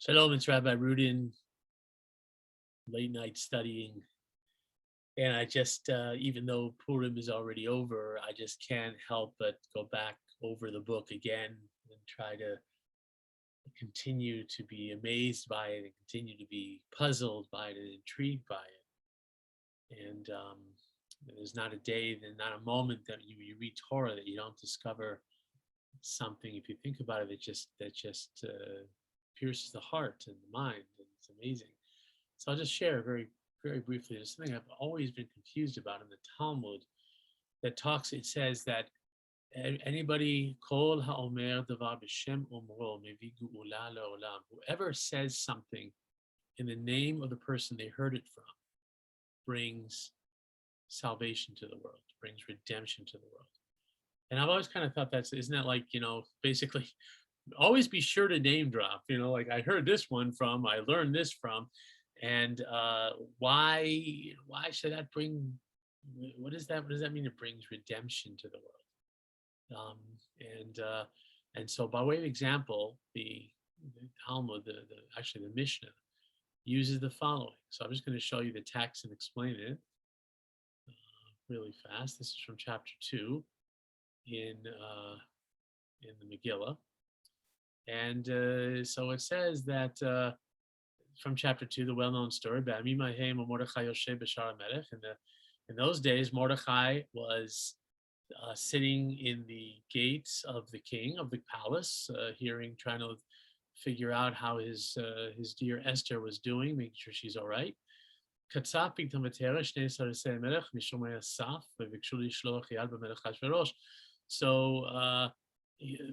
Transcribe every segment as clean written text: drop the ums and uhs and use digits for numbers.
Shalom, it's Rabbi Rudin, late night studying. And I just, even though Purim is already over, I just can't help but go back over the book again and try to continue to be amazed by it and continue to be puzzled by it and intrigued by it. And there's not a day, there's not a moment that you read Torah that you don't discover something. If you think about it, that just pierces the heart and the mind, and it's amazing. So I'll just share very briefly. There's something I've always been confused about in the Talmud that talks. It says that anybody kol haomer davar b'shem omro mevi geula leolam. Whoever says something in the name of the person they heard it from brings salvation to the world, brings redemption to the world. And I've always kind of thought isn't that like, basically always be sure to name drop, like I heard this one from, I learned this from, and why should that bring, what is that? What does that mean? It brings redemption to the world. And so by way of example, the Talmud, actually the Mishnah uses the following. So I'm just going to show you the text and explain it really fast. This is from chapter 2 in the Megillah. And so it says that from chapter 2, the well-known story, in those days, Mordechai was sitting in the gates of the king, of the palace, trying to figure out how his dear Esther was doing, making sure she's all right. So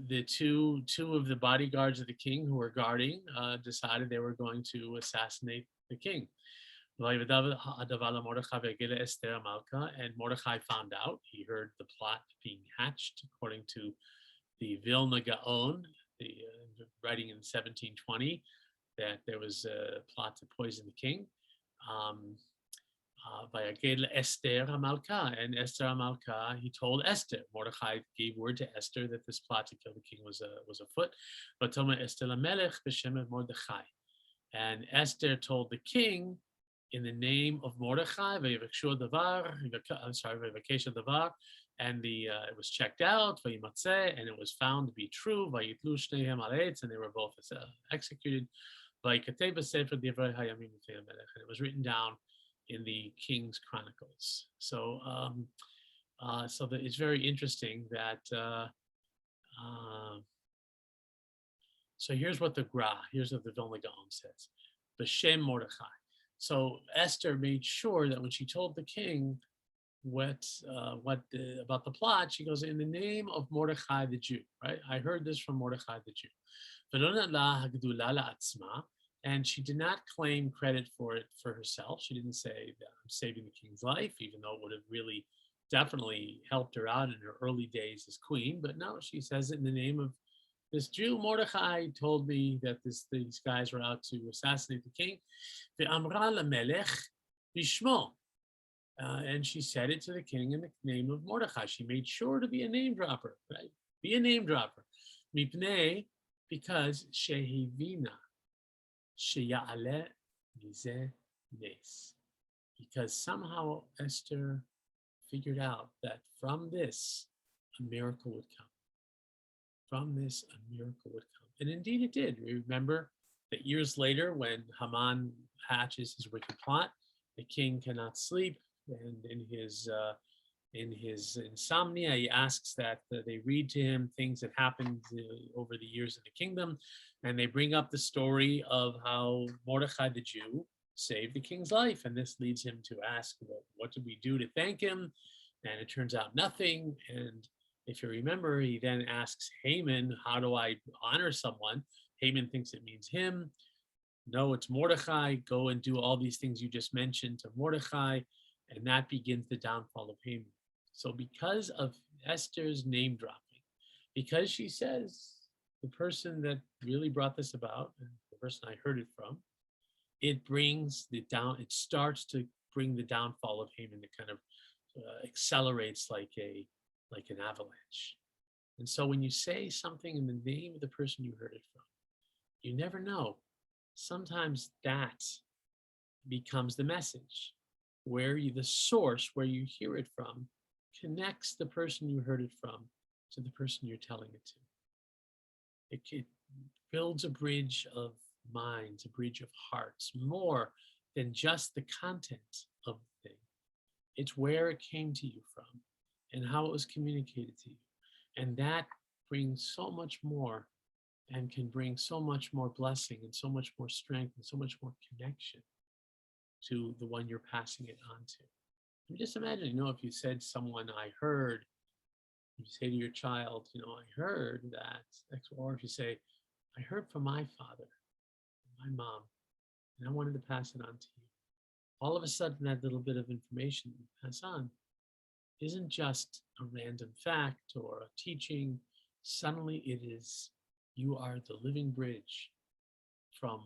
the two of the bodyguards of the king who were guarding decided they were going to assassinate the king. And Mordechai found out. He heard the plot being hatched, according to the Vilna Gaon, the writing in 1720, that there was a plot to poison the king. Esther Hamalka, and Esther Hamalka, he told Esther. Mordechai gave word to Esther that this plot to kill the king was afoot. But Toma Esther Lamelech b'shem Mordechai, and Esther told the king in the name of Mordechai. Vayivakshu davar, vayivakesh davar, and it was checked out. Vayimatzeh, and it was found to be true. Vayitlu shnehem aretz, and they were both executed. Vayikatei b'sefer divrei hayamim b'fnei Hamelech, and it was written down in the King's Chronicles. So it's very interesting that. So here's what the Vilna Gaon says: B'Shem Mordechai. So Esther made sure that when she told the king about the plot, she goes, in the name of Mordechai the Jew. Right? I heard this from Mordechai the Jew. And she did not claim credit for it for herself. She didn't say that I'm saving the king's life, even though it would have really definitely helped her out in her early days as queen. But no, she says it in the name of this Jew. Mordechai told me that these guys were out to assassinate the king. And she said it to the king in the name of Mordechai. She made sure to be a name dropper, right? Be a name dropper. Mipnei, because Shehivina. Because somehow Esther figured out that from this a miracle would come. From this a miracle would come. And indeed it did. Remember that years later, when Haman hatches his wicked plot, the king cannot sleep, and in his insomnia, he asks that they read to him things that happened over the years in the kingdom, and they bring up the story of how Mordechai the Jew saved the king's life, and this leads him to ask, well, what did we do to thank him? And it turns out nothing. And if you remember, he then asks Haman, how do I honor someone? Haman thinks it means him. No, it's Mordechai. Go and do all these things you just mentioned to Mordechai, and that begins the downfall of Haman. So because of Esther's name dropping, because she says the person that really brought this about, and the person I heard it from, it starts to bring the downfall of Haman. It kind of accelerates like an avalanche. And so when you say something in the name of the person you heard it from, you never know sometimes that becomes the message, where you, the source where you hear it from, connects the person you heard it from to the person you're telling it to. It builds a bridge of minds, a bridge of hearts, more than just the content of the thing. It's where it came to you from and how it was communicated to you. And that brings so much more, and can bring so much more blessing and so much more strength and so much more connection to the one you're passing it on to. And just imagine, if you said someone, I heard, you say to your child, I heard that, or if you say, I heard from my father, my mom, and I wanted to pass it on to you. All of a sudden, that little bit of information you pass on isn't just a random fact or a teaching. Suddenly, it is, you are the living bridge from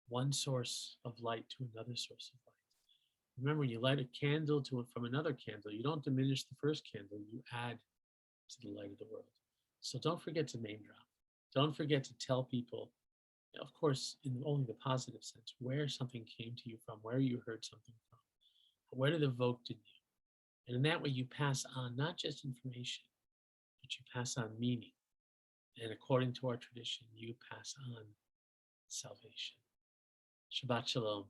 one source of light to another source of light. Remember, when you light a candle from another candle, you don't diminish the first candle, you add to the light of the world. So don't forget to name drop. Don't forget to tell people, of course, in only the positive sense, where something came to you from, where you heard something from, what it evoked in you. And in that way, you pass on not just information, but you pass on meaning. And according to our tradition, you pass on salvation. Shabbat Shalom.